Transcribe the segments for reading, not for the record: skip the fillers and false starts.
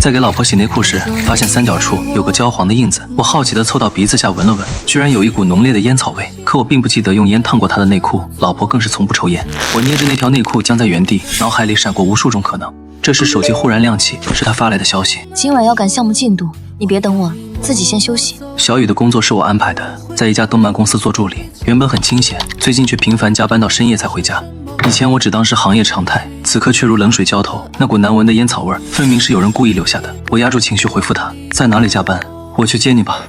在给老婆洗内裤时，发现三角处有个焦黄的印子，我好奇地凑到鼻子下闻了闻，居然有一股浓烈的烟草味。可我并不记得用烟烫过她的内裤，老婆更是从不抽烟。我捏着那条内裤僵在原地，脑海里闪过无数种可能。这时手机忽然亮起，是她发来的消息：今晚要赶项目进度，你别等我，自己先休息。小雨的工作是我安排的，在一家动漫公司做助理，原本很清闲，最近却频繁加班到深夜才回家。以前我只当是行业常态，此刻却如冷水浇头，那股难闻的烟草味分明是有人故意留下的。我压住情绪回复他：在哪里加班？我去接你吧。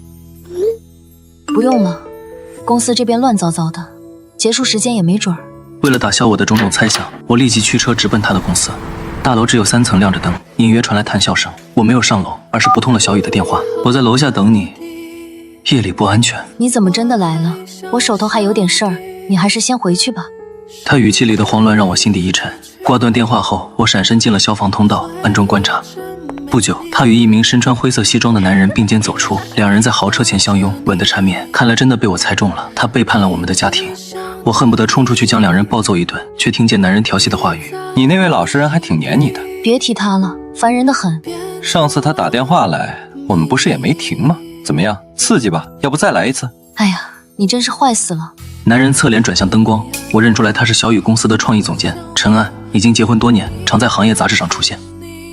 不用了，公司这边乱糟糟的，结束时间也没准儿。为了打消我的种种猜想，我立即驱车直奔他的公司。大楼只有3层，亮着灯，隐约传来谈笑声。我没有上楼，而是拨通了小雨的电话：我在楼下等你，夜里不安全。你怎么真的来了？我手头还有点事儿，你还是先回去吧。他语气里的慌乱让我心底一沉。挂断电话后，我闪身进了消防通道，暗中观察。不久，他与一名身穿灰色西装的男人并肩走出，两人在豪车前相拥，吻得缠绵。看来真的被我猜中了，他背叛了我们的家庭。我恨不得冲出去将两人暴揍一顿，却听见男人调戏的话语：你那位老实人还挺黏你的。别提他了，烦人的很。上次他打电话来，我们不是也没停吗？怎么样，刺激吧？要不再来一次？哎呀，你真是坏死了。男人侧脸转向灯光，我认出来他是小雨公司的创意总监陈安，已经结婚多年，常在行业杂志上出现。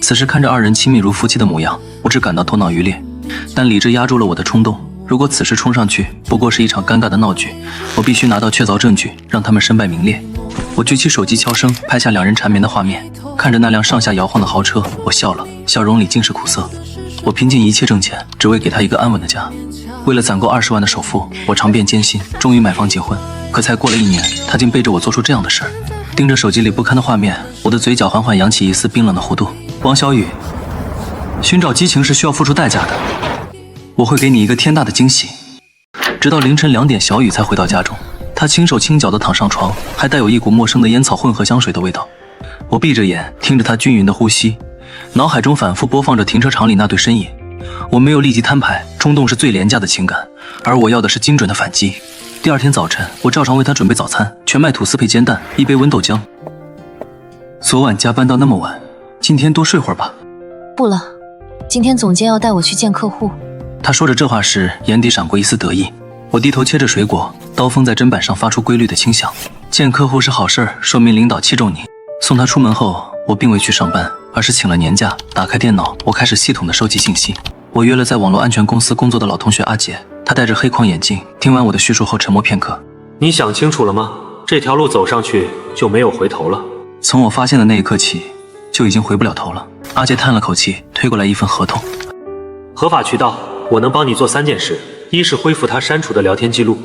此时看着二人亲密如夫妻的模样，我只感到头脑欲裂，但理智压住了我的冲动。如果此时冲上去，不过是一场尴尬的闹剧，我必须拿到确凿证据，让他们身败名裂。我举起手机悄声拍下两人缠绵的画面，看着那辆上下摇晃的豪车，我笑了，笑容里尽是苦涩。我拼尽一切挣钱，只为给他一个安稳的家。为了攒够20万的首付，我长遍艰辛，终于买房结婚。可才过了1年，他竟背着我做出这样的事儿。盯着手机里不堪的画面，我的嘴角缓缓扬起一丝冰冷的弧度。王小雨，寻找激情是需要付出代价的，我会给你一个天大的惊喜。直到凌晨2点，小雨才回到家中，他轻手轻脚地躺上床，还带有一股陌生的烟草混合香水的味道。我闭着眼，听着他均匀的呼吸，脑海中反复播放着停车场里那对身影。我没有立即摊牌，冲动是最廉价的情感，而我要的是精准的反击。第二天早晨，我照常为他准备早餐，全麦吐司配煎蛋，一杯温豆浆。昨晚加班到那么晚，今天多睡会儿吧。不了，今天总监要带我去见客户。他说着这话时，眼底闪过一丝得意。我低头切着水果，刀锋在砧板上发出规律的轻响。见客户是好事儿，说明领导器重你。送他出门后，我并未去上班，而是请了年假。打开电脑，我开始系统的收集信息。我约了在网络安全公司工作的老同学阿杰，他戴着黑框眼镜，听完我的叙述后沉默片刻。你想清楚了吗？这条路走上去就没有回头了。从我发现的那一刻起，就已经回不了头了。阿杰叹了口气，推过来一份合同。合法渠道，我能帮你做3件事：一是恢复他删除的聊天记录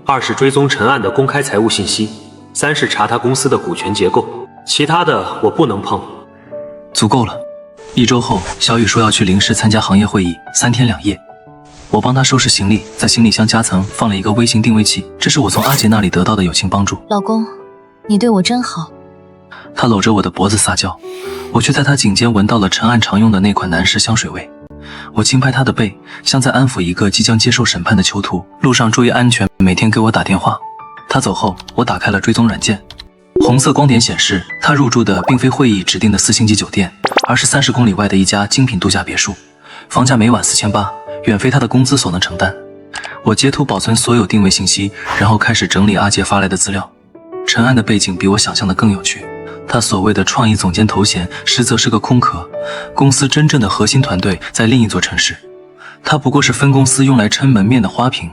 ，2是追踪陈案的公开财务信息，3是查他公司的股权结构。其他的我不能碰。足够了。1周后，小雨说要去临市参加行业会议，3天2夜。我帮他收拾行李，在行李箱夹层放了一个微型定位器，这是我从阿杰那里得到的友情帮助。老公，你对我真好。他搂着我的脖子撒娇，我却在他颈间闻到了陈案常用的那款男士香水味。我轻拍他的背，像在安抚一个即将接受审判的囚徒。路上注意安全，每天给我打电话。他走后，我打开了追踪软件，红色光点显示他入住的并非会议指定的4星级酒店，而是30公里外的一家精品度假别墅，房价每晚4800，远非他的工资所能承担。我截图保存所有定位信息，然后开始整理阿杰发来的资料。陈案的背景比我想象的更有趣，他所谓的创意总监头衔实则是个空壳，公司真正的核心团队在另一座城市，他不过是分公司用来撑门面的花瓶。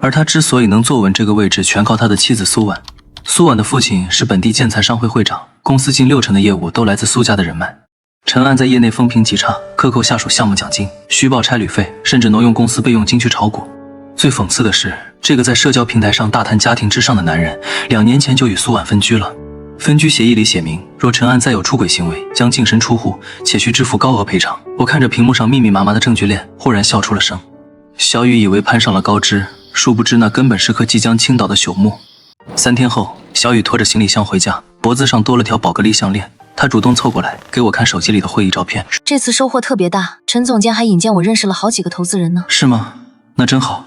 而他之所以能坐稳这个位置，全靠他的妻子苏婉。苏婉的父亲是本地建材商会会长，公司近60%的业务都来自苏家的人脉。陈案在业内风评极差，克扣下属项目奖金，虚报差旅费，甚至挪用公司备用金去炒股。最讽刺的是，这个在社交平台上大谈家庭至上的男人，2年前就与苏婉分居了。分居协议里写明，若陈案再有出轨行为，将净身出户，且需支付高额赔偿。我看着屏幕上密密麻麻的证据链，忽然笑出了声。小雨以为攀上了高枝，殊不知那根本是棵即将倾倒的朽木。3天后，小雨拖着行李箱回家，脖子上多了条宝格丽项链。他主动凑过来给我看手机里的会议照片。这次收获特别大，陈总监还引荐我认识了好几个投资人呢。是吗？那真好。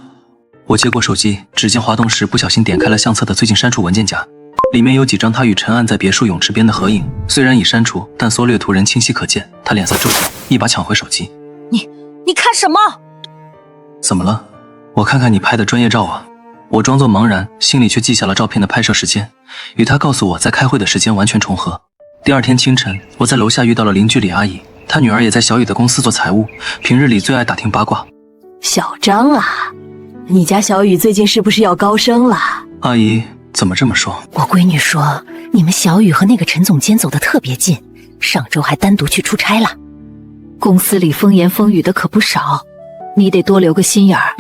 我接过手机，指尖滑动时不小心点开了相册的最近删除文件夹，里面有几张他与陈案在别墅泳池边的合影，虽然已删除，但缩略图仍清晰可见。他脸色骤变，一把抢回手机。你看什么？怎么了？我看看你拍的专业照啊。我装作茫然，心里却记下了照片的拍摄时间，与他告诉我在开会的时间完全重合。第二天清晨，我在楼下遇到了邻居李阿姨，她女儿也在小雨的公司做财务，平日里最爱打听八卦。小张啊，你家小雨最近是不是要高升了？阿姨怎么这么说？我闺女说你们小雨和那个陈总监走得特别近，上周还单独去出差了。公司里风言风语的可不少，你得多留个心眼儿。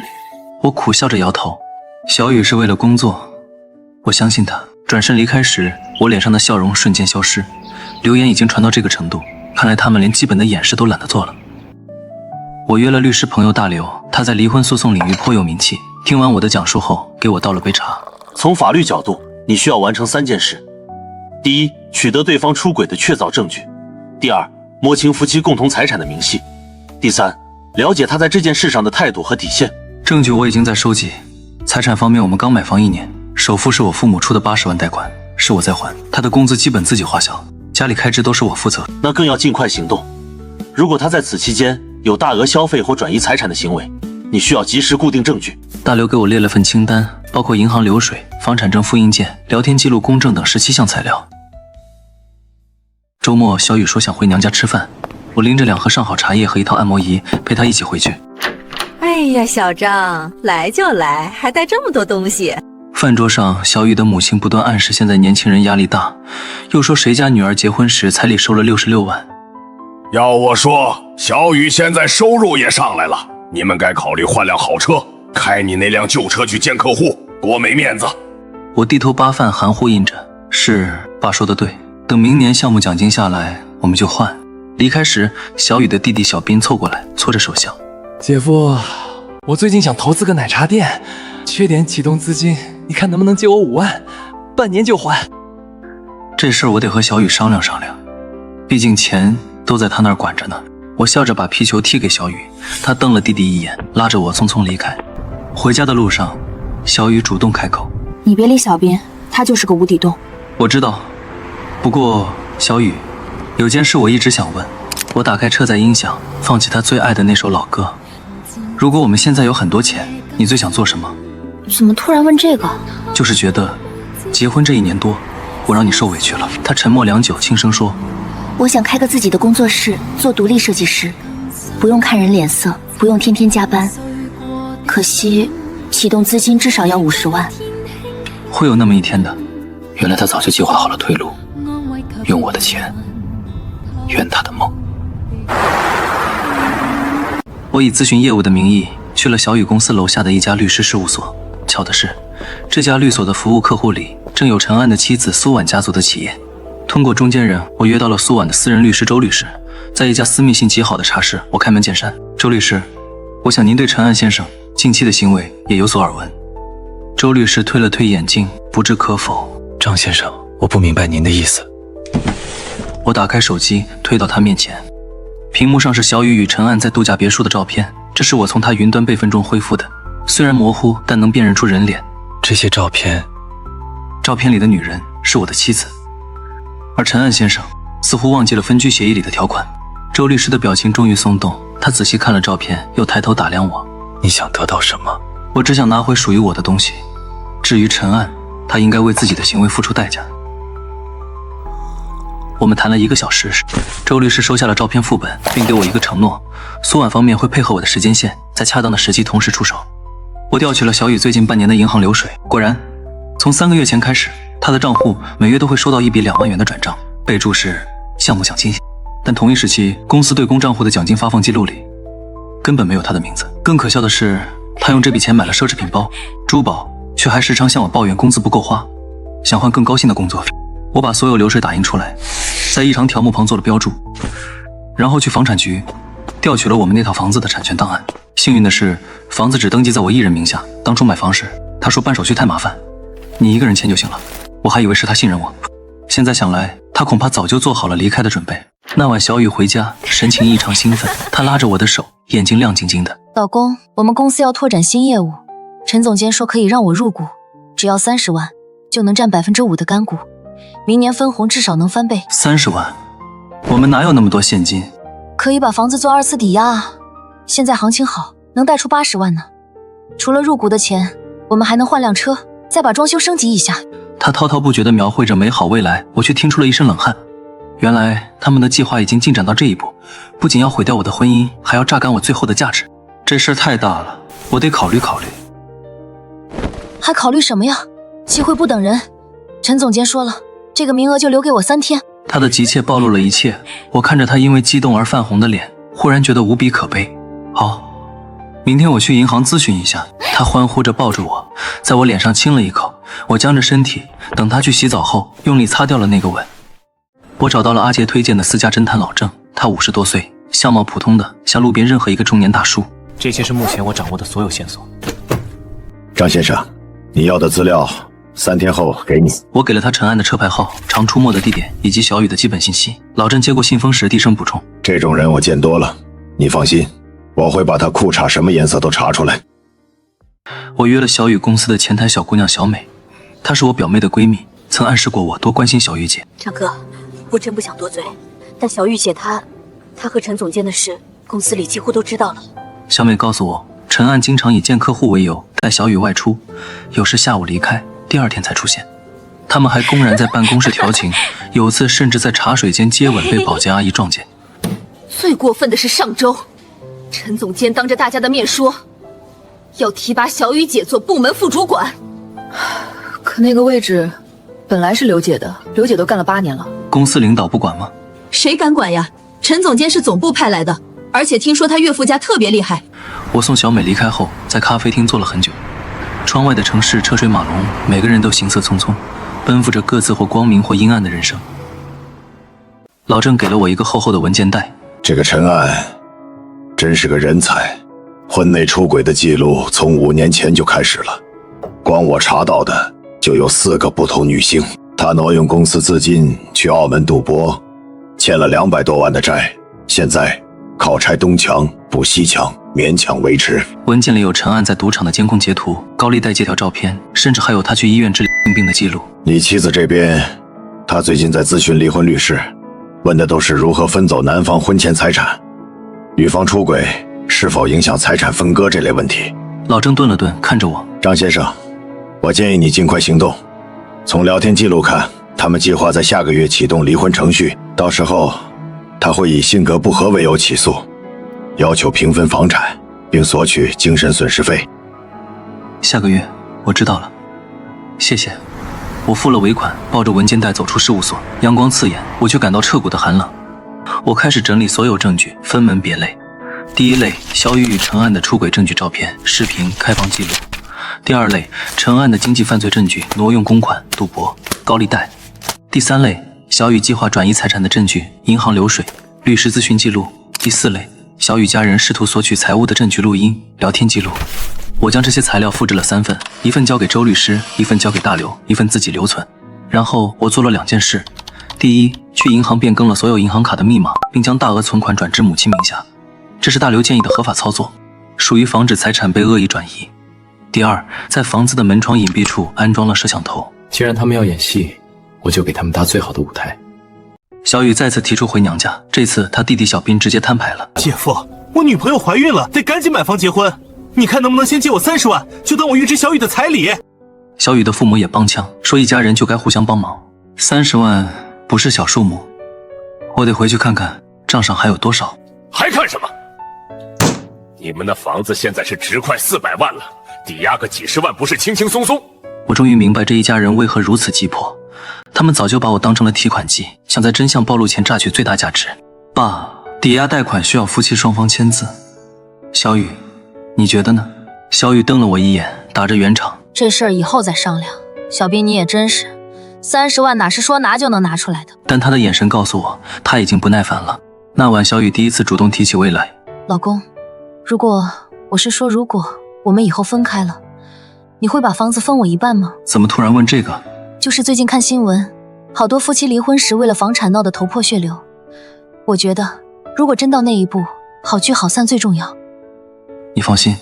我苦笑着摇头，小雨是为了工作，我相信她。转身离开时，我脸上的笑容瞬间消失。流言已经传到这个程度，看来他们连基本的掩饰都懒得做了。我约了律师朋友大刘，他在离婚诉讼领域颇有名气。听完我的讲述后，给我倒了杯茶。从法律角度，你需要完成3件事：第一，取得对方出轨的确凿证据；第二，摸清夫妻共同财产的明细；第三，了解他在这件事上的态度和底线。证据我已经在收集。财产方面，我们刚买房1年，首付是我父母出的80万贷款，是我在还。他的工资基本自己花销，家里开支都是我负责。那更要尽快行动。如果他在此期间有大额消费或转移财产的行为，你需要及时固定证据。大刘给我列了份清单，包括银行流水、房产证复印件、聊天记录公证等17项材料。周末小雨说想回娘家吃饭，我拎着2盒上好茶叶和1套按摩仪，陪她一起回去。哎呀，小张，来就来，还带这么多东西。饭桌上，小雨的母亲不断暗示现在年轻人压力大，又说谁家女儿结婚时彩礼收了66万。要我说，小雨现在收入也上来了，你们该考虑换辆好车，开你那辆旧车去见客户，多没面子。我低头扒饭，含糊应着：“是，爸说的对，等明年项目奖金下来，我们就换。”离开时，小雨的弟弟小斌凑过来，搓着手笑：“姐夫，我最近想投资个奶茶店，缺点启动资金，你看能不能借我5万，半年就还。”这事儿我得和小雨商量商量，毕竟钱都在他那儿管着呢。我笑着把皮球踢给小雨，他瞪了弟弟一眼，拉着我匆匆离开。回家的路上，小雨主动开口：“你别理小斌，他就是个无底洞。”我知道，不过小雨，有件事我一直想问。我打开车载音响，放起他最爱的那首老歌。如果我们现在有很多钱，你最想做什么？怎么突然问这个？就是觉得结婚这1年多，我让你受委屈了。他沉默良久，轻声说：“我想开个自己的工作室，做独立设计师，不用看人脸色，不用天天加班。可惜，启动资金至少要50万。”会有那么一天的。原来他早就计划好了退路，用我的钱圆他的梦。我以咨询业务的名义去了小雨公司楼下的一家律师事务所。巧的是，这家律所的服务客户里正有陈安的妻子苏婉家族的企业。通过中间人，我约到了苏婉的私人律师周律师。在一家私密性极好的茶室，我开门见山：“周律师，我想您对陈安先生近期的行为也有所耳闻。”周律师推了推眼镜，不置可否：“张先生，我不明白您的意思。”我打开手机，推到他面前，屏幕上是小雨与陈安在度假别墅的照片，这是我从他云端备份中恢复的，虽然模糊，但能辨认出人脸。这些照片里的女人是我的妻子，而陈安先生似乎忘记了分居协议里的条款。周律师的表情终于松动，他仔细看了照片，又抬头打量我：“你想得到什么？”我只想拿回属于我的东西，至于陈安，他应该为自己的行为付出代价。我们谈了1个小时，周律师收下了照片副本，并给我一个承诺：苏婉方面会配合我的时间线，在恰当的时机同时出手。我调取了小雨最近半年的银行流水，果然，从3个月前开始，他的账户每月都会收到一笔2万元的转账，备注是项目奖金。但同一时期，公司对公账户的奖金发放记录里根本没有他的名字。更可笑的是，他用这笔钱买了奢侈品包、珠宝，却还时常向我抱怨工资不够花，想换更高薪的工作。我把所有流水打印出来，在异常条目旁做了标注，然后去房产局调取了我们那套房子的产权档案。幸运的是，房子只登记在我一人名下。当初买房时，他说办手续太麻烦，你一个人签就行了。我还以为是他信任我，现在想来，他恐怕早就做好了离开的准备。那晚小雨回家，神情异常兴奋，他拉着我的手，眼睛亮晶晶的。老公，我们公司要拓展新业务，陈总监说可以让我入股，只要30万就能占5%的干股，明年分红至少能翻倍。30万？我们哪有那么多现金？可以把房子做2次抵押啊。现在行情好，能贷出80万呢。除了入股的钱，我们还能换辆车，再把装修升级一下。他滔滔不绝地描绘着美好未来，我却听出了一身冷汗。原来他们的计划已经进展到这一步，不仅要毁掉我的婚姻，还要榨干我最后的价值。这事儿太大了，我得考虑考虑。还考虑什么呀？机会不等人。陈总监说了，这个名额就留给我3天。他的急切暴露了一切，我看着他因为激动而泛红的脸，忽然觉得无比可悲。好，明天我去银行咨询一下。他欢呼着抱着我，在我脸上亲了一口。我僵着身体，等他去洗澡后，用力擦掉了那个吻。我找到了阿杰推荐的私家侦探老郑，他50多岁，相貌普通的像路边任何一个中年大叔。这些是目前我掌握的所有线索。张先生，你要的资料3天后给你。我给了他陈安的车牌号、常出没的地点以及小雨的基本信息。老郑接过信封时低声补充：这种人我见多了，你放心，我会把他裤衩什么颜色都查出来。我约了小雨公司的前台小姑娘小美，她是我表妹的闺蜜，曾暗示过我多关心小雨姐。张哥，我真不想多嘴，但小玉姐她和陈总监的事，公司里几乎都知道了。小美告诉我，陈安经常以见客户为由带小雨外出，有时下午离开，第2天才出现。他们还公然在办公室调情，有次甚至在茶水间接吻被保洁阿姨撞见。最过分的是上周，陈总监当着大家的面说，要提拔小雨姐做部门副主管。可那个位置本来是刘姐的，刘姐都干了8年了。公司领导不管吗？谁敢管呀？陈总监是总部派来的，而且听说他岳父家特别厉害。我送小美离开后，在咖啡厅坐了很久。窗外的城市车水马龙，每个人都行色匆匆，奔赴着各自或光明或阴暗的人生。老郑给了我一个厚厚的文件袋。这个陈安真是个人才，婚内出轨的记录从5年前就开始了，光我查到的就有4个不同女性。他挪用公司资金去澳门赌博，欠了200多万的债，现在靠拆东墙补西墙，勉强维持。文件里有陈安在赌场的监控截图、高利贷借条照片，甚至还有他去医院治理病的记录。你妻子这边，她最近在咨询离婚律师，问的都是如何分走男方婚前财产，女方出轨是否影响财产分割这类问题。老郑顿了顿，看着我：张先生，我建议你尽快行动。从聊天记录看，他们计划在下个月启动离婚程序，到时候他会以性格不合为由起诉，要求平分房产，并索取精神损失费。下个月，我知道了，谢谢。我付了尾款，抱着文件袋走出事务所。阳光刺眼，我却感到彻骨的寒冷。我开始整理所有证据，分门别类。第一类，小雨与陈安的出轨证据照片、视频、开房记录。第2类，陈安的经济犯罪证据，挪用公款、赌博、高利贷。第3类，小雨计划转移财产的证据，银行流水、律师咨询记录。第4类，小雨家人试图索取财物的证据录音、聊天记录。我将这些材料复制了3份，一份交给周律师，一份交给大刘，一份自己留存。然后我做了2件事：第一，去银行变更了所有银行卡的密码，并将大额存款转至母亲名下，这是大刘建议的合法操作，属于防止财产被恶意转移。第2，在房子的门窗隐蔽处安装了摄像头。既然他们要演戏，我就给他们搭最好的舞台。小雨再次提出回娘家，这次他弟弟小斌直接摊牌了。姐夫，我女朋友怀孕了，得赶紧买房结婚。你看能不能先借我30万，就当我预支小雨的彩礼。小雨的父母也帮腔，说一家人就该互相帮忙。30万不是小数目，我得回去看看账上还有多少。还看什么？你们的房子现在是值快400万了，抵押个几十万不是轻轻松松。我终于明白这一家人为何如此急迫，他们早就把我当成了提款机，想在真相暴露前榨取最大价值。爸，抵押贷款需要夫妻双方签字，小雨，你觉得呢？小雨瞪了我一眼，打着圆场。这事儿以后再商量。小斌，你也真是，30万哪是说拿就能拿出来的？但他的眼神告诉我，他已经不耐烦了。那晚，小雨第一次主动提起未来。老公，如果我们以后分开了，你会把房子分我一半吗？怎么突然问这个？就是最近看新闻，好多夫妻离婚时为了房产闹得头破血流。我觉得，如果真到那一步，好聚好散最重要。你放心，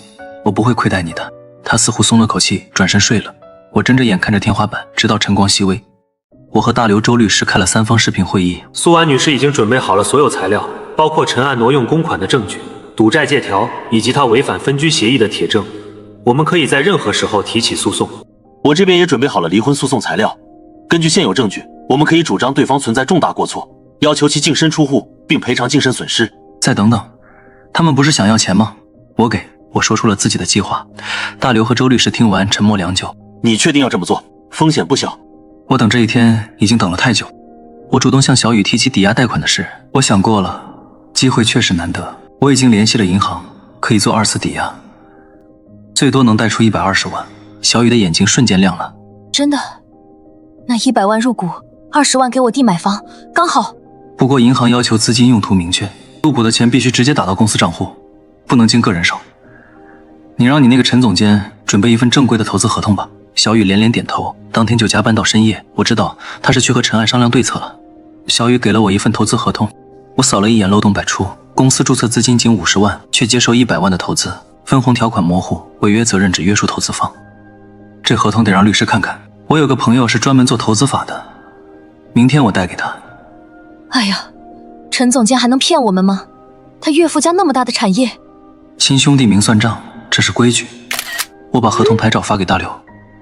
我不会亏待你的。他似乎松了口气，转身睡了。我睁着眼看着天花板，直到晨光熹微。我和大刘周律师开了3方视频会议。苏安女士已经准备好了所有材料，包括陈安挪用公款的证据、赌赌债借条以及他违反分居协议的铁证，我们可以在任何时候提起诉讼。我这边也准备好了离婚诉讼材料，根据现有证据，我们可以主张对方存在重大过错，要求其净身出户，并赔偿精神损失。再等等，他们不是想要钱吗？我说出了自己的计划。大刘和周律师听完沉默良久。你确定要这么做？风险不小。我等这一天已经等了太久。我主动向小雨提起抵押贷款的事，我想过了，机会确实难得。我已经联系了银行，可以做2次抵押，最多能贷出120万。小雨的眼睛瞬间亮了。真的？那100万入股，20万给我弟买房，刚好。不过银行要求资金用途明确，入股的钱必须直接打到公司账户，不能经个人手。你让你那个陈总监准备一份正规的投资合同吧。小雨连连点头，当天就加班到深夜。我知道他是去和陈安商量对策了。小雨给了我一份投资合同，我扫了一眼漏洞百出，公司注册资金仅50万，却接受100万的投资，分红条款模糊，违约责任只约束投资方。这合同得让律师看看。我有个朋友是专门做投资法的，明天我带给他。哎呀，陈总监还能骗我们吗？他岳父家那么大的产业。亲兄弟明算账，这是规矩。我把合同拍照发给大刘，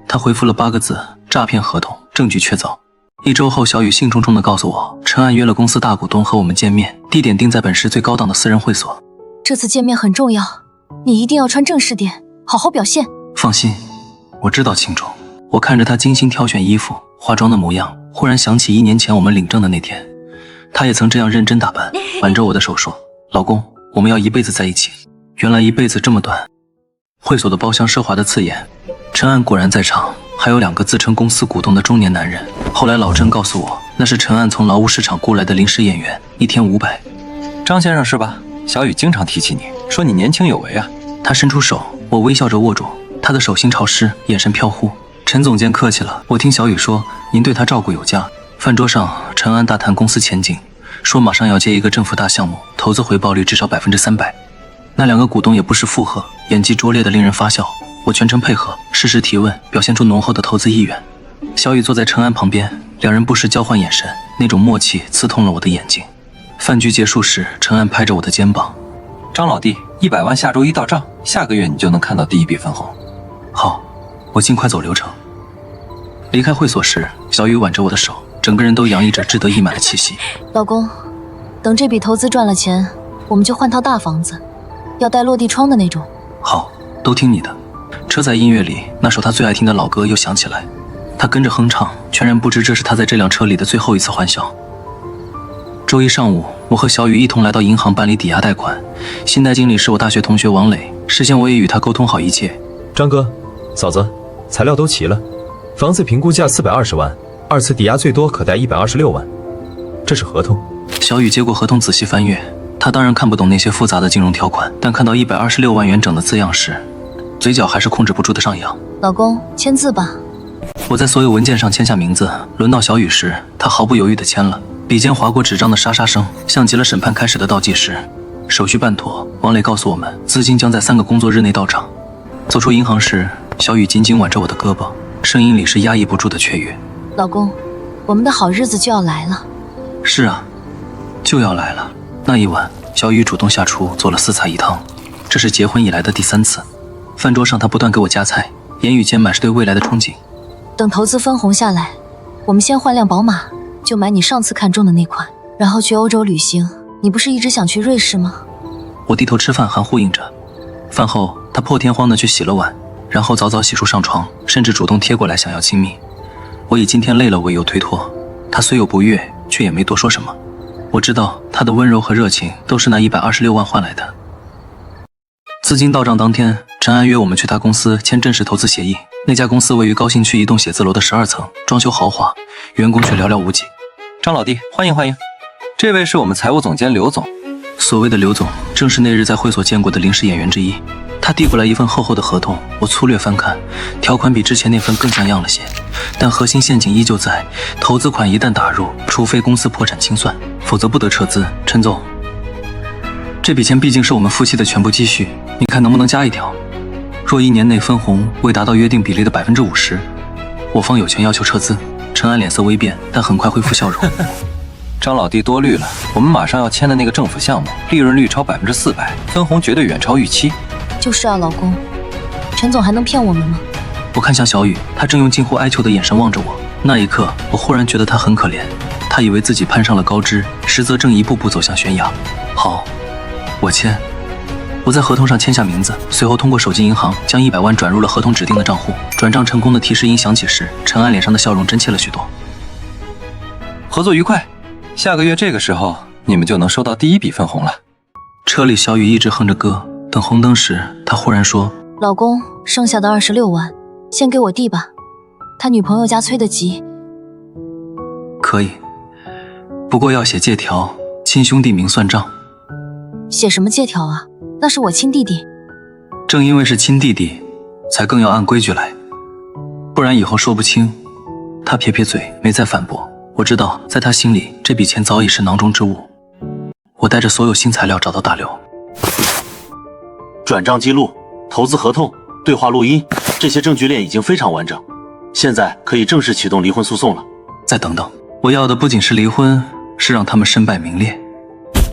他回复了8个字：诈骗合同，证据确凿。1周后，小雨兴冲冲地告诉我，陈安约了公司大股东和我们见面，地点定在本市最高档的私人会所。这次见面很重要，你一定要穿正式点，好好表现。放心，我知道轻重。我看着他精心挑选衣服、化妆的模样，忽然想起1年前我们领证的那天，他也曾这样认真打扮，挽着我的手说：“老公，我们要一辈子在一起。”原来一辈子这么短。会所的包厢奢华的刺眼，陈安果然在场，还有2个自称公司股东的中年男人。后来老郑告诉我，那是陈安从劳务市场雇来的临时演员，1天500。张先生是吧？小雨经常提起你，说你年轻有为啊。他伸出手，我微笑着握住，他的手心潮湿，眼神飘忽。陈总监客气了，我听小雨说您对他照顾有加。饭桌上，陈安大谈公司前景，说马上要接一个政府大项目，投资回报率至少300%。那2个股东也不是附和，演技拙劣的令人发笑。我全程配合，适时提问，表现出浓厚的投资意愿。小雨坐在陈安旁边，2人不时交换眼神，那种默契刺痛了我的眼睛。饭局结束时，陈安拍着我的肩膀：“张老弟，100万下周1到账，下个月你就能看到第一笔分红。”好，我尽快走流程。离开会所时，小雨挽着我的手，整个人都洋溢着志得意满的气息。老公，等这笔投资赚了钱，我们就换套大房子，要带落地窗的那种。好，都听你的。车载音乐里那首他最爱听的老歌又响起来，他跟着哼唱，全然不知这是他在这辆车里的最后一次欢笑。周一上午，我和小雨一同来到银行办理抵押贷款，信贷经理是我大学同学王磊，事先我也与他沟通好一切。张哥，嫂子，材料都齐了，房子评估价420万，2次抵押最多可贷126万，这是合同。小雨接过合同仔细翻阅，他当然看不懂那些复杂的金融条款，但看到126万元整的字样时，嘴角还是控制不住的上扬。老公，签字吧。我在所有文件上签下名字，轮到小雨时，他毫不犹豫地签了。笔尖划过纸张的沙沙声，像极了审判开始的倒计时。手续办妥，王磊告诉我们，资金将在3个工作日内到账。走出银行时，小雨紧紧挽着我的胳膊，声音里是压抑不住的雀跃。老公，我们的好日子就要来了。是啊，就要来了。那一晚，小雨主动下厨做了4菜1汤，这是结婚以来的第3次。饭桌上，他不断给我夹菜，言语间满是对未来的憧憬。等投资分红下来，我们先换辆宝马，就买你上次看中的那款，然后去欧洲旅行。你不是一直想去瑞士吗？我低头吃饭，还呼应着。饭后，他破天荒地去洗了碗，然后早早洗漱上床，甚至主动贴过来想要亲密。我以今天累了为由推脱，他虽有不悦，却也没多说什么。我知道他的温柔和热情都是那126万换来的。资金到账当天，陈安约我们去他公司签正式投资协议。那家公司位于高新区一栋写字楼的12层，装修豪华，员工却寥寥无几。张老弟，欢迎欢迎，这位是我们财务总监刘总。所谓的刘总，正是那日在会所见过的临时演员之一。他递过来一份厚厚的合同，我粗略翻看，条款比之前那份更像样了些，但核心陷阱依旧在：投资款一旦打入，除非公司破产清算，否则不得撤资。陈总，这笔钱毕竟是我们夫妻的全部积蓄，你看能不能加一条？若1年内分红未达到约定比例的50%，我方有权要求撤资。陈安脸色微变，但很快恢复笑容。张老弟多虑了，我们马上要签的那个政府项目，利润率超400%，分红绝对远超预期。就是啊，老公，陈总还能骗我们吗？我看向小雨，她正用近乎哀求的眼神望着我。那一刻，我忽然觉得她很可怜。她以为自己攀上了高枝，实则正一步步走向悬崖。好，我签。我在合同上签下名字，随后通过手机银行将100万转入了合同指定的账户。转账成功的提示音响起时，陈安脸上的笑容真切了许多。合作愉快，下个月这个时候你们就能收到第一笔分红了。车里小雨一直哼着歌，等红灯时，他忽然说：“老公，剩下的26万，先给我弟吧，他女朋友家催得急。”可以，不过要写借条，亲兄弟明算账。写什么借条啊？那是我亲弟弟。正因为是亲弟弟，才更要按规矩来，不然以后说不清。他撇撇嘴，没再反驳。我知道，在他心里，这笔钱早已是囊中之物。我带着所有新材料找到大刘。转账记录、投资合同、对话录音，这些证据链已经非常完整，现在可以正式启动离婚诉讼了。再等等，我要的不仅是离婚，是让他们身败名裂。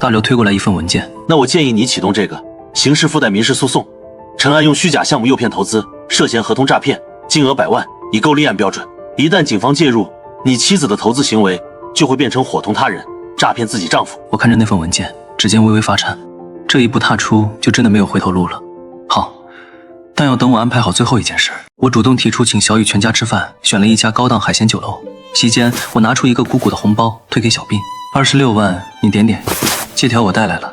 大刘推过来一份文件，那我建议你启动这个刑事附带民事诉讼。陈安用虚假项目诱骗投资，涉嫌合同诈骗，金额100万，已够立案标准。一旦警方介入，你妻子的投资行为就会变成伙同他人诈骗自己丈夫。我看着那份文件，指尖微微发颤。这一步踏出，就真的没有回头路了。好，但要等我安排好最后一件事。我主动提出请小雨全家吃饭，选了一家高档海鲜酒楼。席间，我拿出一个鼓鼓的红包推给小兵，26万，你点点。借条我带来了，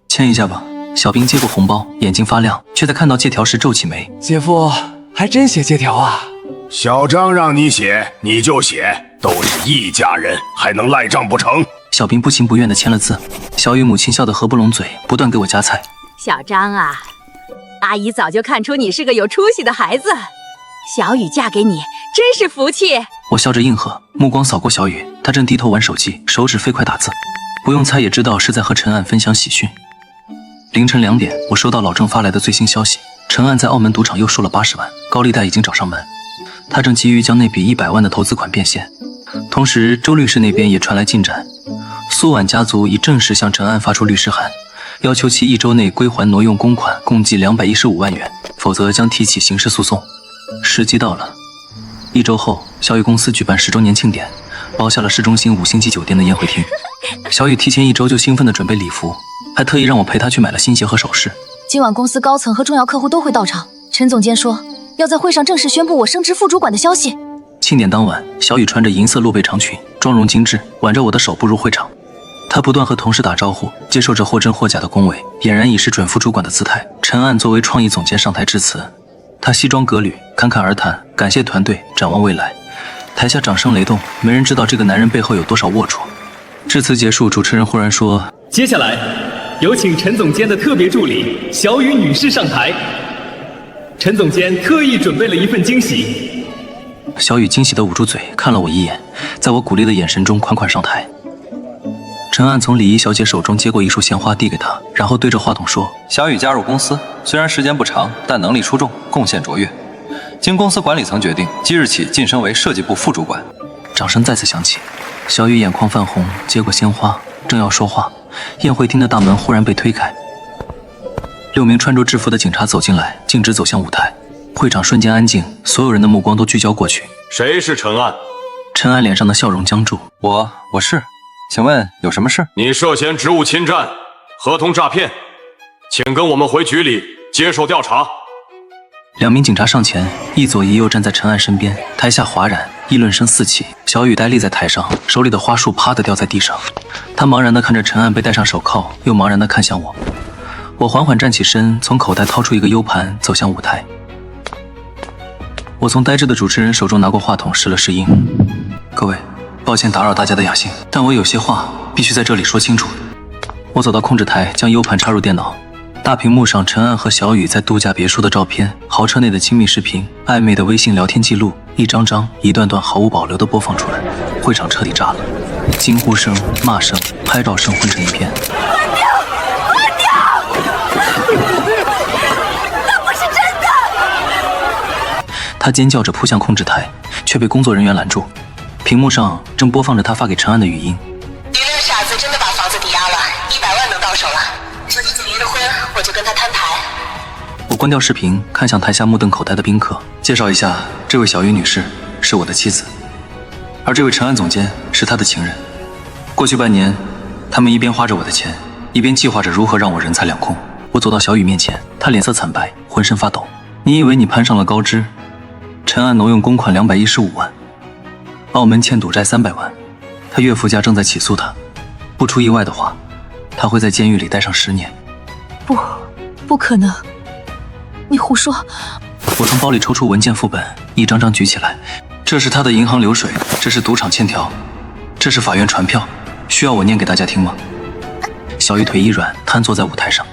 签一下吧。小兵接过红包，眼睛发亮，却在看到借条时皱起眉。姐夫还真写借条啊？小张让你写，你就写，都是一家人，还能赖账不成？小兵不情不愿地签了字。小雨母亲笑得合不拢嘴，不断给我夹菜。小张啊，阿姨早就看出你是个有出息的孩子，小雨嫁给你真是福气。我笑着应和，目光扫过小雨，她正低头玩手机，手指飞快打字。不用猜也知道是在和陈安分享喜讯。凌晨2点，我收到老郑发来的最新消息，陈安在澳门赌场又输了80万，高利贷已经找上门，他正急于将那笔100万的投资款变现。同时，周律师那边也传来进展，苏婉家族已正式向陈安发出律师函，要求其1周内归还挪用公款共计215万元，否则将提起刑事诉讼。时机到了，1周后，小雨公司举办10周年庆典，包下了市中心5星级酒店的宴会厅。小雨提前1周就兴奋地准备礼服，还特意让我陪她去买了新鞋和首饰。今晚公司高层和重要客户都会到场，陈总监说要在会上正式宣布我升职副主管的消息。庆典当晚，小雨穿着银色露背长裙，妆容精致，挽着我的手步入会场。她不断和同事打招呼，接受着或真或假的恭维，俨然已是准副主管的姿态。陈安作为创意总监上台致辞，他西装革履，侃侃而谈，感谢团队，展望未来。台下掌声雷动，没人知道这个男人背后有多少龌龊。致辞结束，主持人忽然说：“接下来，有请陈总监的特别助理小雨女士上台。陈总监特意准备了一份惊喜。”小雨惊喜地捂住嘴，看了我一眼，在我鼓励的眼神中款款上台。陈安从礼仪小姐手中接过一束鲜花递给她，然后对着话筒说：“小雨加入公司，虽然时间不长，但能力出众，贡献卓越。经公司管理层决定，即日起晋升为设计部副主管。”掌声再次响起，小雨眼眶泛红，接过鲜花，正要说话，宴会厅的大门忽然被推开，6名穿着制服的警察走进来，径直走向舞台。会场瞬间安静，所有人的目光都聚焦过去。谁是陈安？陈安脸上的笑容僵住。我是，请问有什么事？你涉嫌职务侵占、合同诈骗，请跟我们回局里接受调查。2名警察上前，一左一右站在陈安身边，台下哗然，议论声四起。小雨呆立在台上，手里的花束啪地掉在地上。他茫然地看着陈安被戴上手铐，又茫然地看向我。我缓缓站起身，从口袋掏出一个 U 盘，走向舞台。我从呆滞的主持人手中拿过话筒，试了试音。各位，抱歉打扰大家的雅兴，但我有些话必须在这里说清楚。我走到控制台，将 U 盘插入电脑。大屏幕上，陈安和小雨在度假别墅的照片，豪车内的亲密视频，暧昧的微信聊天记录，一张张、一段段毫无保留地播放出来。会场彻底炸了，惊呼声、骂声、拍照声混成一片。关掉！关掉！那不是真的！他尖叫着扑向控制台，却被工作人员拦住。屏幕上正播放着他发给陈安的语音：“到手了，说你结离了婚，我就跟他摊牌。我关掉视频，看向台下目瞪口呆的宾客，介绍一下，这位小雨女士是我的妻子，而这位陈安总监是他的情人。过去半年，他们一边花着我的钱，一边计划着如何让我人财两空。我走到小雨面前，她脸色惨白，浑身发抖。你以为你攀上了高枝？陈安挪用公款215万，澳门欠赌债300万，他岳父家正在起诉他，不出意外的话，他会在监狱里待上10年。不可能，你胡说！我从包里抽出文件副本，一张张举起来。这是他的银行流水，这是赌场欠条，这是法院传票，需要我念给大家听吗？小雨腿一软，瘫坐在舞台上，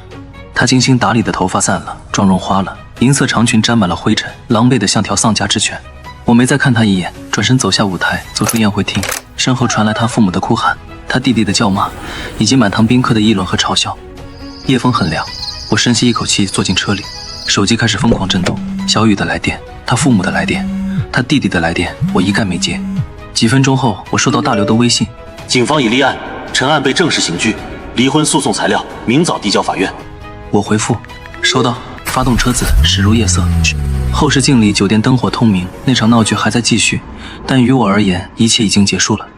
她精心打理的头发散了，妆容花了，银色长裙沾满了灰尘，狼狈得像条丧家之犬。我没再看她一眼，转身走下舞台，走出宴会厅，身后传来她父母的哭喊，她弟弟的叫骂，以及满堂宾客的议论和嘲笑。夜风很凉，我深吸一口气，坐进车里，手机开始疯狂震动。小雨的来电，她父母的来电，她弟弟的来电，我一概没接。几分钟后，我收到大刘的微信：警方已立案，陈案被正式刑拘，离婚诉讼材料明早递交法院。我回复：收到。发动车子驶入夜色，后视镜里酒店灯火通明，那场闹剧还在继续，但于我而言，一切已经结束了。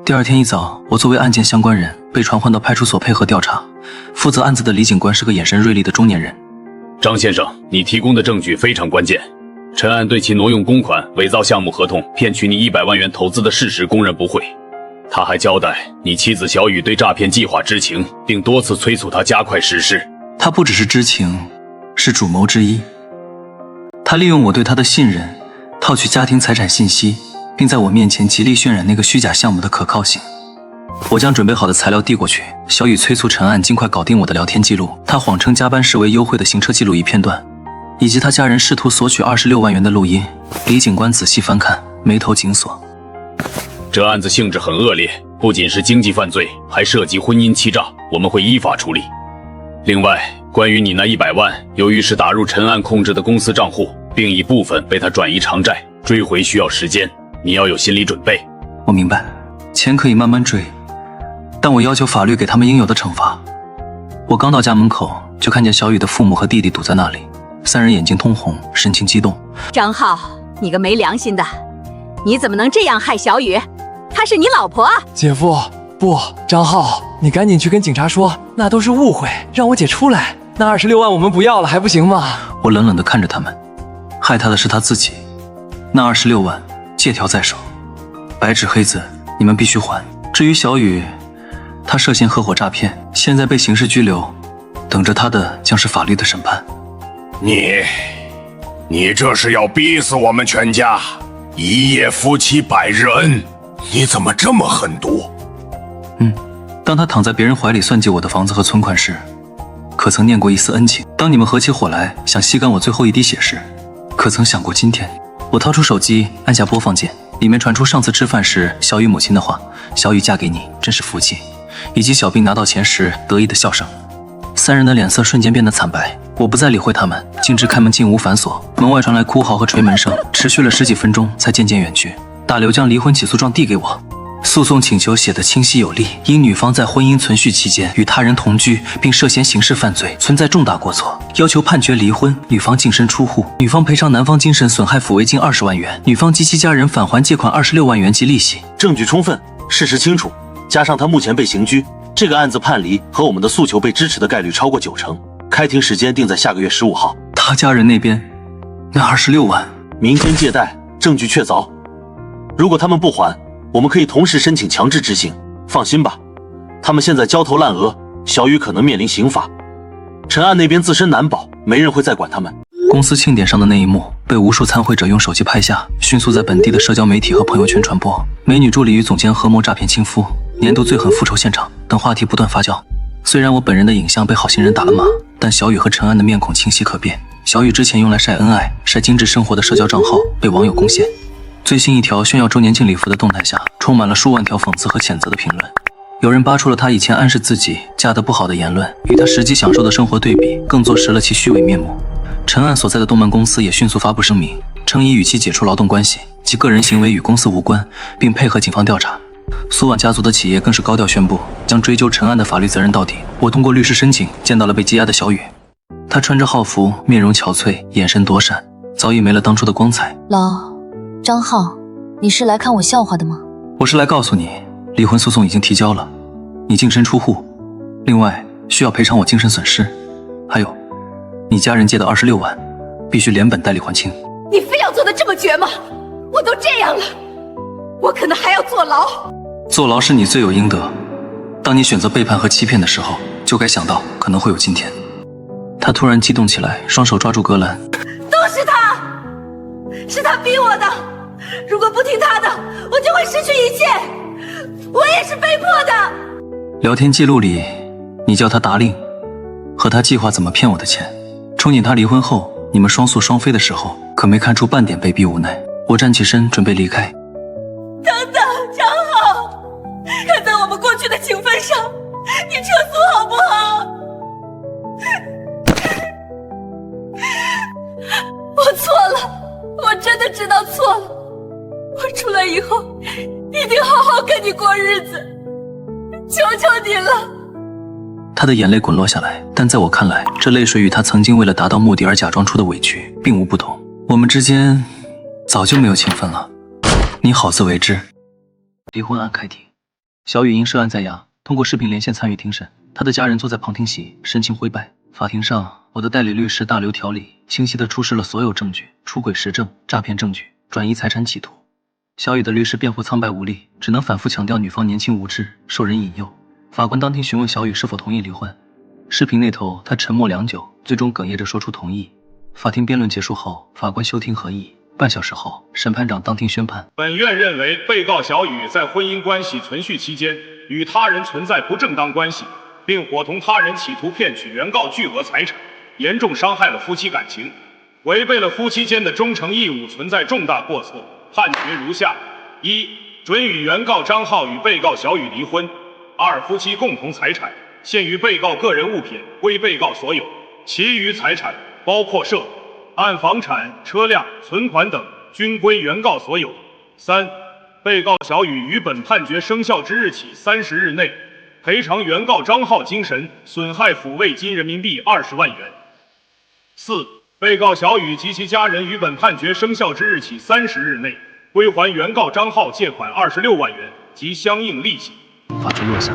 第二天一早，我作为案件相关人被传唤到派出所配合调查。负责案子的李警官是个眼神锐利的中年人。张先生，你提供的证据非常关键。陈安对其挪用公款、伪造项目合同、骗取你100万元投资的事实供认不讳。他还交代你妻子小雨对诈骗计划知情，并多次催促他加快实施。他不只是知情，是主谋之一。他利用我对他的信任，套取家庭财产信息，并在我面前极力渲染那个虚假项目的可靠性。我将准备好的材料递过去，小雨催促陈安尽快搞定我的聊天记录，他谎称加班视为优惠的行车记录仪片段，以及他家人试图索取26万元的录音。李警官仔细翻看，眉头紧锁。这案子性质很恶劣，不仅是经济犯罪，还涉及婚姻欺诈，我们会依法处理。另外，关于你那100万，由于是打入陈安控制的公司账户，并一部分被他转移偿债，追回需要时间，你要有心理准备。我明白，钱可以慢慢追，但我要求法律给他们应有的惩罚。我刚到家门口，就看见小雨的父母和弟弟堵在那里，3人眼睛通红，神情激动。张浩，你个没良心的，你怎么能这样害小雨？她是你老婆。姐夫，不，张浩，你赶紧去跟警察说，那都是误会，让我姐出来。那26万我们不要了，还不行吗？我冷冷地看着他们，害他的是他自己。那26万，借条在手，白纸黑字，你们必须还。至于小雨，他涉嫌合伙诈骗，现在被刑事拘留，等着他的将是法律的审判。你这是要逼死我们全家？一夜夫妻百日恩，你怎么这么狠毒？当他躺在别人怀里算计我的房子和存款时，可曾念过一丝恩情？当你们合起伙来想吸干我最后一滴血时，可曾想过今天？我掏出手机，按下播放键，里面传出上次吃饭时小雨母亲的话：小雨嫁给你真是福气，以及小兵拿到钱时得意的笑声。3人的脸色瞬间变得惨白，我不再理会他们，径直开门进屋反锁。门外传来哭嚎和捶门声，持续了10几分钟才渐渐远去。大刘将离婚起诉状递给我，诉讼请求写得清晰有力，因女方在婚姻存续期间与他人同居，并涉嫌刑事犯罪，存在重大过错，要求判决离婚，女方净身出户，女方赔偿男方精神损害抚慰金20万元，女方及其家人返还借款26万元及利息。证据充分，事实清楚，加上他目前被刑拘，这个案子判离和我们的诉求被支持的概率超过90%。开庭时间定在下个月15号。他家人那边那26万，民间借贷，证据确凿。如果他们不还，我们可以同时申请强制执行。放心吧，他们现在焦头烂额，小雨可能面临刑罚。陈安那边自身难保，没人会再管他们。公司庆典上的那一幕被无数参会者用手机拍下，迅速在本地的社交媒体和朋友圈传播。美女助理与总监合谋诈骗亲夫，年度最狠复仇现场等话题不断发酵。虽然我本人的影像被好心人打了码，但小雨和陈安的面孔清晰可辨。小雨之前用来晒恩爱、晒精致生活的社交账号被网友攻陷。最新一条炫耀周年庆礼服的动态下，充满了数万条讽刺和谴责的评论。有人扒出了他以前暗示自己嫁得不好的言论，与他实际享受的生活对比，更坐实了其虚伪面目。陈安所在的动漫公司也迅速发布声明，称已与其解除劳动关系，其个人行为与公司无关，并配合警方调查。苏婉家族的企业更是高调宣布将追究陈案的法律责任到底。我通过律师申请见到了被羁押的小雨，她穿着号服，面容憔悴，眼神躲闪，早已没了当初的光彩。张浩，你是来看我笑话的吗？我是来告诉你，离婚诉讼已经提交了，你净身出户，另外需要赔偿我精神损失，还有你家人借的26万，必须连本带利还清。你非要做的这么绝吗？我都这样了，我可能还要坐牢。坐牢是你罪有应得，当你选择背叛和欺骗的时候，就该想到可能会有今天。他突然激动起来，双手抓住隔栏。都是他，是他逼我的，如果不听他的，我就会失去一切，我也是被迫的。聊天记录里，你叫他达令，和他计划怎么骗我的钱。憧憬他离婚后你们双宿双飞的时候，可没看出半点被逼无奈。我站起身准备离开。等等，张浩，看在我们过去的情分上，你撤诉好不好？我错了，我真的知道错了，我出来以后一定好好跟你过日子，求求你了。他的眼泪滚落下来，但在我看来，这泪水与他曾经为了达到目的而假装出的委屈并无不同。我们之间早就没有情分了，你好自为之。离婚案开庭，小雨因涉案在押，通过视频连线参与庭审，他的家人坐在旁听席，神情灰败。法庭上，我的代理律师大刘条理清晰地出示了所有证据：出轨实证、诈骗证据、转移财产企图。小雨的律师辩护苍白无力，只能反复强调女方年轻无知，受人引诱。法官当庭询问小雨是否同意离婚，视频那头他沉默良久，最终哽咽着说出同意。法庭辩论结束后，法官休庭合议。半小时后，审判长当庭宣判：本院认为，被告小雨在婚姻关系存续期间，与他人存在不正当关系，并伙同他人企图骗取原告巨额财产，严重伤害了夫妻感情，违背了夫妻间的忠诚义务，存在重大过错。判决如下：一、准予原告张浩与被告小雨离婚；二、夫妻共同财产现于被告个人物品归被告所有，其余财产包括涉案房产、车辆、存款等均归原告所有。三、被告小雨于本判决生效之日起30日内赔偿原告张浩精神损害抚慰金人民币20万元。四、被告小雨及其家人于本判决生效之日起30日内归还原告张浩借款26万元及相应利息。法槌落下，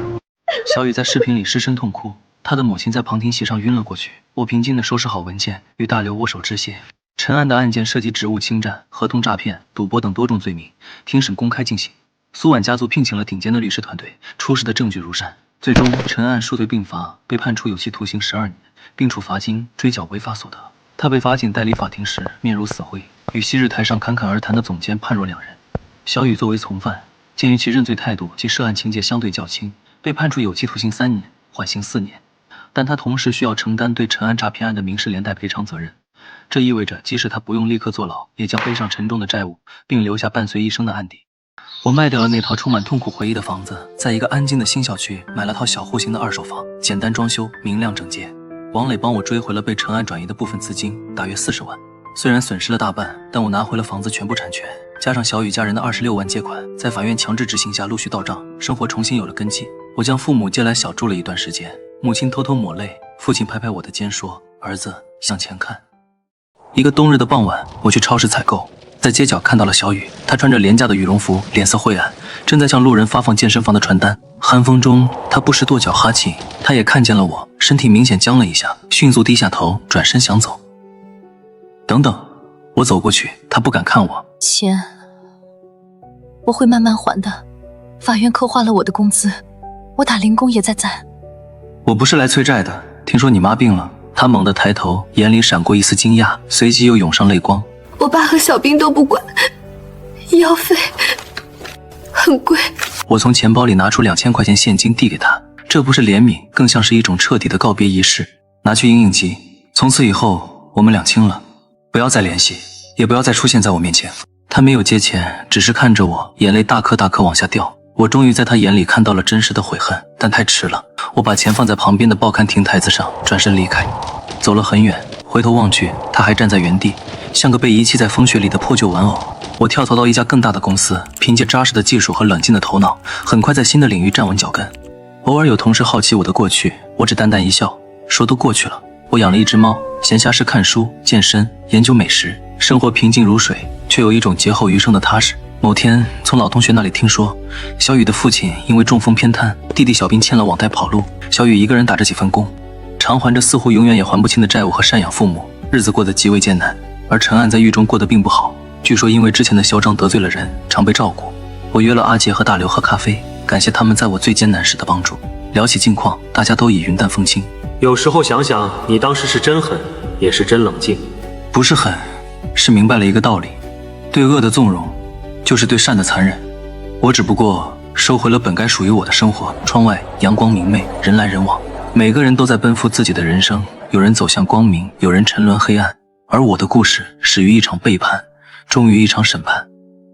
小雨在视频里失声痛哭，他的母亲在旁听席上晕了过去。我平静地收拾好文件，与大刘握手致谢。陈案的案件涉及职务侵占、合同诈骗、赌博等多种罪名，庭审公开进行。苏婉家族聘请了顶尖的律师团队，出示的证据如山。最终，陈案数罪并罚，被判处有期徒刑12年，并处罚金追缴违法所得。他被法警带离法庭时，面如死灰，与昔日台上侃侃而谈的总监判若两人。小雨作为从犯，鉴于其认罪态度及涉案情节相对较轻，被判处有期徒刑3年，缓刑4年。但他同时需要承担对陈案诈骗案的民事连带赔偿责任，这意味着即使他不用立刻坐牢，也将背上沉重的债务，并留下伴随一生的案底。我卖掉了那套充满痛苦回忆的房子，在一个安静的新小区买了套小户型的2手房，简单装修，明亮整洁。王磊帮我追回了被陈案转移的部分资金，大约40万。虽然损失了大半，但我拿回了房子全部产权，加上小雨家人的26万借款，在法院强制执行下陆续到账，生活重新有了根基。我将父母接来小住了一段时间，母亲偷偷抹泪，父亲拍拍我的肩说：“儿子，向前看。”一个冬日的傍晚，我去超市采购，在街角看到了小雨，她穿着廉价的羽绒服，脸色晦暗，正在向路人发放健身房的传单。寒风中，她不时跺脚哈气。她也看见了我，身体明显僵了一下，迅速低下头，转身想走。等等，我走过去，她不敢看我。钱，我会慢慢还的。法院扣划了我的工资，我打零工也在攒。我不是来催债的，听说你妈病了。她猛地抬头，眼里闪过一丝惊讶，随即又涌上泪光。我爸和小兵都不管，医药费很贵。我从钱包里拿出2000块钱现金递给她，这不是怜悯，更像是一种彻底的告别仪式。拿去应应急，从此以后我们两清了，不要再联系，也不要再出现在我面前。她没有接钱，只是看着我，眼泪大颗大颗往下掉。我终于在她眼里看到了真实的悔恨，但太迟了。我把钱放在旁边的报刊亭台子上，转身离开。走了很远，回头望去，她还站在原地，像个被遗弃在风雪里的破旧玩偶。我跳槽到一家更大的公司，凭借扎实的技术和冷静的头脑，很快在新的领域站稳脚跟。偶尔有同事好奇我的过去，我只淡淡一笑，说都过去了。我养了一只猫，闲暇时看书、健身、研究美食，生活平静如水，却有一种劫后余生的踏实。某天，从老同学那里听说，小雨的父亲因为中风偏瘫，弟弟小兵欠了网贷跑路，小雨一个人打着几份工，偿还着似乎永远也还不清的债务和赡养父母，日子过得极为艰难。而陈岸在狱中过得并不好，据说因为之前的嚣张得罪了人，常被照顾。我约了阿杰和大刘喝咖啡，感谢他们在我最艰难时的帮助。聊起近况，大家都已云淡风轻。有时候想想，你当时是真狠，也是真冷静。不是狠，是明白了一个道理：对恶的纵容，就是对善的残忍。我只不过收回了本该属于我的生活。窗外阳光明媚，人来人往，每个人都在奔赴自己的人生，有人走向光明，有人沉沦黑暗。而我的故事始于一场背叛，终于一场审判。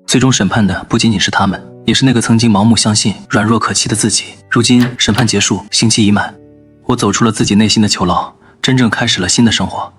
最终审判的不仅仅是他们，也是那个曾经盲目相信、软弱可欺的自己。如今审判结束，刑期已满，我走出了自己内心的囚牢，真正开始了新的生活。